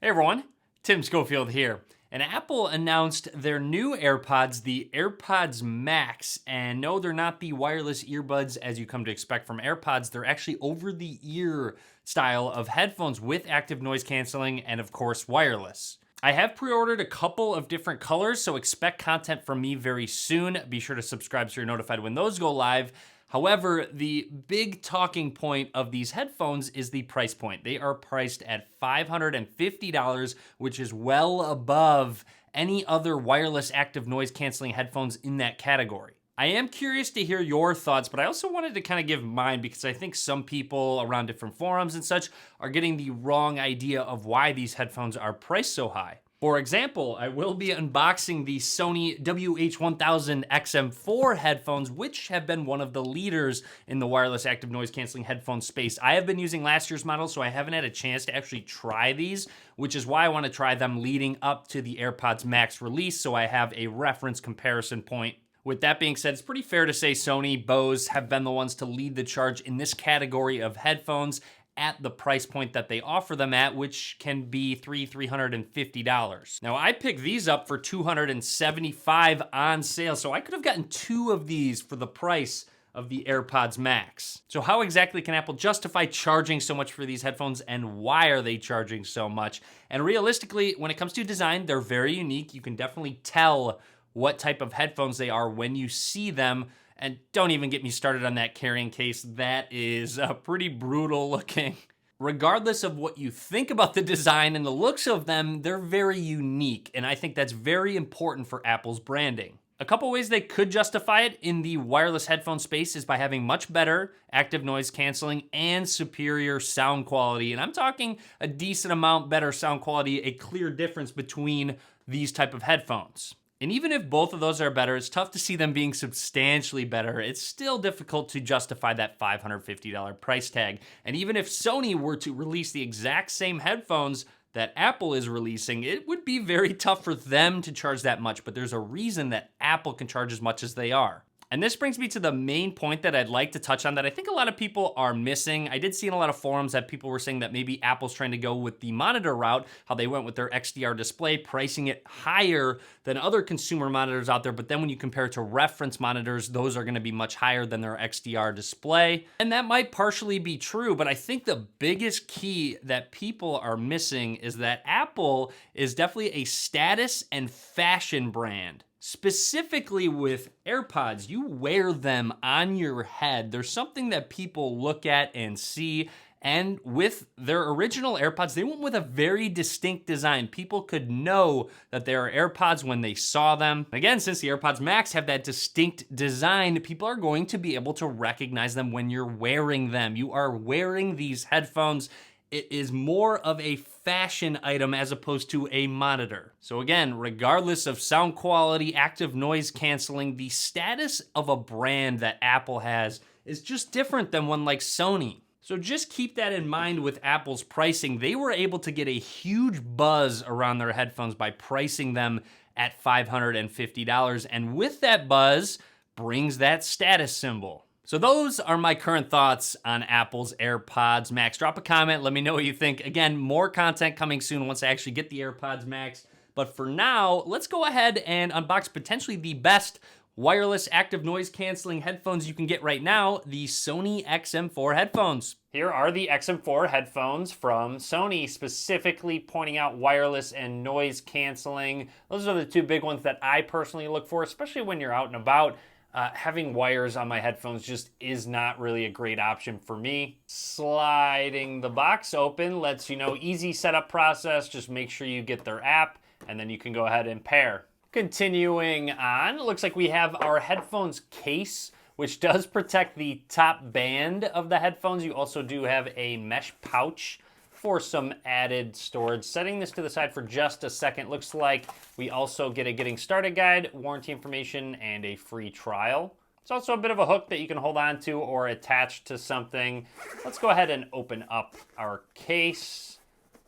Hey everyone, Tim Schofield here. And Apple announced their new AirPods, the AirPods Max. And no, they're not the wireless earbuds as you come to expect from AirPods. They're actually over-the-ear style of headphones with active noise canceling and, of course, wireless. I have pre-ordered a couple of different colors, so expect content from me very soon. Be sure to subscribe so you're notified when those go live. However, the big talking point of these headphones is the price point. They are priced at $550, which is well above any other wireless active noise canceling headphones in that category. I am curious to hear your thoughts, but I also wanted to kind of give mine because I think some people around different forums and such are getting the wrong idea of why these headphones are priced so high. For example, I will be unboxing the Sony WH-1000 XM4 headphones, which have been one of the leaders in the wireless active noise canceling headphone space. I have been using last year's model, so I haven't had a chance to actually try these, which is why I want to try them leading up to the AirPods Max release, so I have a reference comparison point. With that being said, it's pretty fair to say Sony, Bose have been the ones to lead the charge in this category of headphones at the price point that they offer them at, which can be $350. Now, I picked these up for $275 on sale, so I could have gotten two of these for the price of the AirPods Max. So how exactly can Apple justify charging so much for these headphones, and why are they charging so much? And realistically, when it comes to design, they're very unique. You can definitely tell what type of headphones they are when you see them. And don't even get me started on that carrying case. That is pretty brutal looking. Regardless of what you think about the design and the looks of them, they're very unique. And I think that's very important for Apple's branding. A couple ways they could justify it in the wireless headphone space is by having much better active noise canceling and superior sound quality. And I'm talking a decent amount better sound quality, a clear difference between these type of headphones. And even if both of those are better, it's tough to see them being substantially better. It's still difficult to justify that $550 price tag. And even if Sony were to release the exact same headphones that Apple is releasing, it would be very tough for them to charge that much. But there's a reason that Apple can charge as much as they are. And this brings me to the main point that I'd like to touch on that I think a lot of people are missing. I did see in a lot of forums that people were saying that maybe Apple's trying to go with the monitor route, how they went with their XDR display, pricing it higher than other consumer monitors out there. But then when you compare it to reference monitors, those are going to be much higher than their XDR display. And that might partially be true, but I think the biggest key that people are missing is that Apple is definitely a status and fashion brand. Specifically with AirPods, you wear them on your head. There's something that people look at and see. And with their original AirPods, they went with a very distinct design. People could know that they are AirPods when they saw them. Again, since the AirPods Max have that distinct design, people are going to be able to recognize them when you're wearing them. You are wearing these headphones. It is more of a fashion item as opposed to a monitor. So again, regardless of sound quality, active noise canceling, the status of a brand that Apple has is just different than one like Sony. So just keep that in mind with Apple's pricing. They were able to get a huge buzz around their headphones by pricing them at $550. And with that buzz brings that status symbol. So those are my current thoughts on Apple's AirPods Max. Drop a comment, let me know what you think. Again, more content coming soon once I actually get the AirPods Max. But for now, let's go ahead and unbox potentially the best wireless active noise canceling headphones you can get right now, the Sony XM4 headphones. Here are the XM4 headphones from Sony, specifically pointing out wireless and noise canceling. Those are the two big ones that I personally look for, especially when you're out and about. Having wires on my headphones just is not really a great option for me. Sliding the box open lets you know, easy setup process. Just make sure you get their app and then you can go ahead and pair. Continuing on, it looks like we have our headphones case, which does protect the top band of the headphones. You also do have a mesh pouch for some added storage. Setting this to the side for just a second, looks like we also get a getting started guide, warranty information, and a free trial. It's also a bit of a hook that you can hold on to or attach to something. Let's go ahead and open up our case.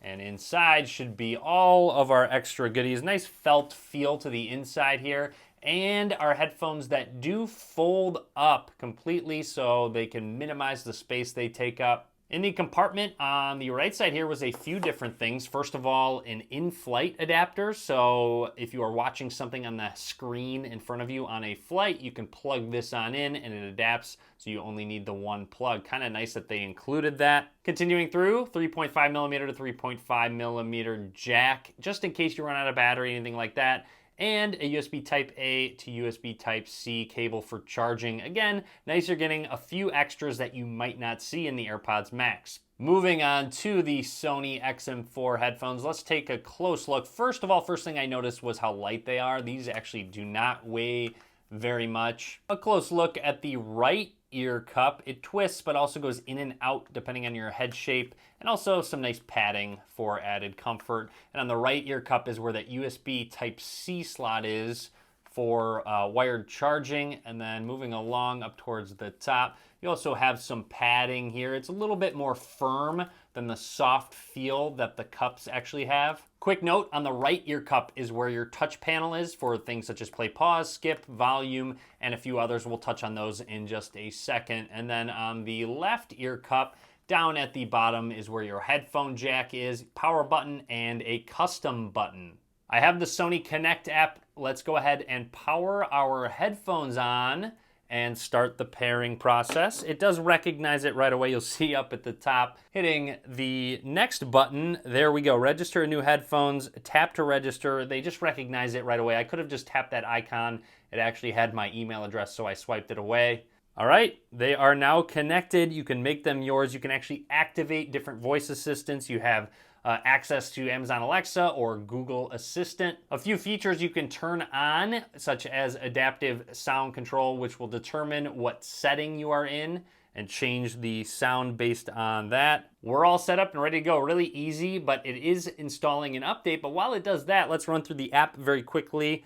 And inside should be all of our extra goodies. Nice felt feel to the inside here. And our headphones that do fold up completely so they can minimize the space they take up. In the compartment on the right side here was a few different things. First of all, an in-flight adapter. So if you are watching something on the screen in front of you on a flight, you can plug this on in and it adapts so you only need the one plug. Kind of nice that they included that. Continuing through, 3.5 millimeter to 3.5 millimeter jack, just in case you run out of battery, anything like that. And a USB Type A to USB Type C cable for charging. Again, nice you're getting a few extras that you might not see in the AirPods Max. Moving on to the Sony XM4 headphones, let's take a close look. First of all, first thing I noticed was how light they are. These actually do not weigh very much. A close look at the right ear cup. It twists but also goes in and out depending on your head shape, and also some nice padding for added comfort. And on the right ear cup is where that USB Type C slot is for wired charging. And then moving along up towards the top, you also have some padding here. It's a little bit more firm than the soft feel that the cups actually have. Quick note, on the right ear cup is where your touch panel is for things such as play, pause, skip, volume, and a few others. We'll touch on those in just a second. And then on the left ear cup, down at the bottom is where your headphone jack is, power button, and a custom button. I have the Sony Connect app. Let's go ahead and power our headphones on and start the pairing process. It does recognize it right away. You'll see up at the top, hitting the next button. There we go, register new headphones, tap to register. They just recognize it right away. I could have just tapped that icon. It actually had my email address, so I swiped it away. All right, they are now connected. You can make them yours. You can actually activate different voice assistants. You have access to Amazon Alexa or Google Assistant. A few features you can turn on, such as adaptive sound control, which will determine what setting you are in and change the sound based on that. We're all set up and ready to go. Really easy, but it is installing an update. But while it does that, let's run through the app very quickly.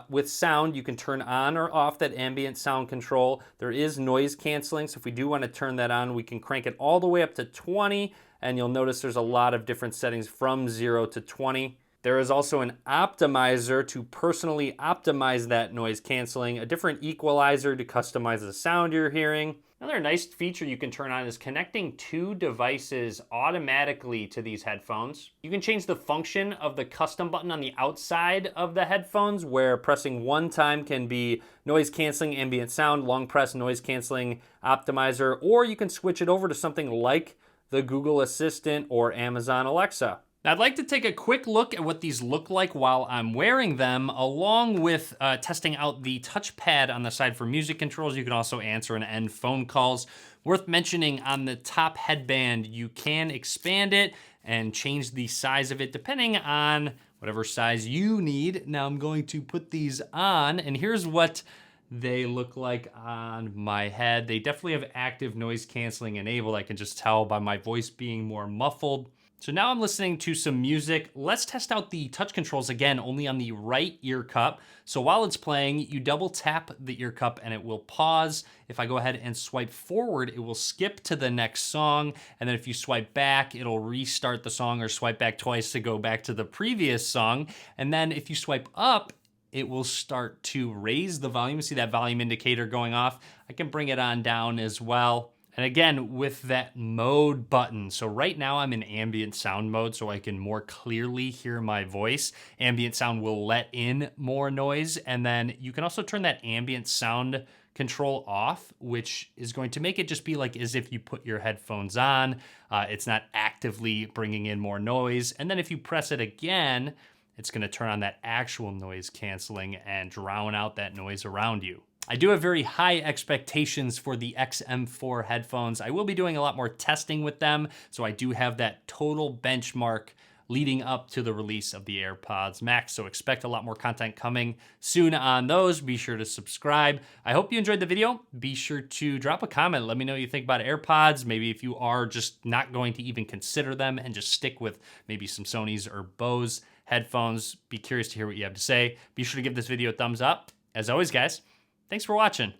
With sound, you can turn on or off that ambient sound control. There is noise canceling, so if we do want to turn that on, we can crank it all the way up to 20, and you'll notice there's a lot of different settings from 0 to 20. There is also an optimizer to personally optimize that noise canceling, a different equalizer to customize the sound you're hearing. Another nice feature you can turn on is connecting two devices automatically to these headphones. You can change the function of the custom button on the outside of the headphones, where pressing one time can be noise canceling, ambient sound, long press, noise canceling, optimizer, or you can switch it over to something like the Google Assistant or Amazon Alexa. Now, I'd like to take a quick look at what these look like while I'm wearing them, along with testing out the touchpad on the side for music controls. You can also answer and end phone calls. Worth mentioning, on the top headband, you can expand it and change the size of it depending on whatever size you need. Now I'm going to put these on, and here's what they look like on my head. They definitely have active noise canceling enabled. I can just tell by my voice being more muffled. So now I'm listening to some music. Let's test out the touch controls again, only on the right ear cup. So while it's playing, you double tap the ear cup and it will pause. If I go ahead and swipe forward, it will skip to the next song. And then if you swipe back, it'll restart the song, or swipe back twice to go back to the previous song. And then if you swipe up, it will start to raise the volume. See that volume indicator going off? I can bring it on down as well. And again, with that mode button. So right now I'm in ambient sound mode, so I can more clearly hear my voice. Ambient sound will let in more noise. And then you can also turn that ambient sound control off, which is going to make it just be like as if you put your headphones on. It's not actively bringing in more noise. And then if you press it again, it's going to turn on that actual noise canceling and drown out that noise around you. I do have very high expectations for the XM4 headphones. I will be doing a lot more testing with them, so I do have that total benchmark leading up to the release of the AirPods Max, so expect a lot more content coming soon on those. Be sure to subscribe. I hope you enjoyed the video. Be sure to drop a comment. Let me know what you think about AirPods. Maybe if you are just not going to even consider them and just stick with maybe some Sony's or Bose headphones. Be curious to hear what you have to say. Be sure to give this video a thumbs up. As always, guys, thanks for watching.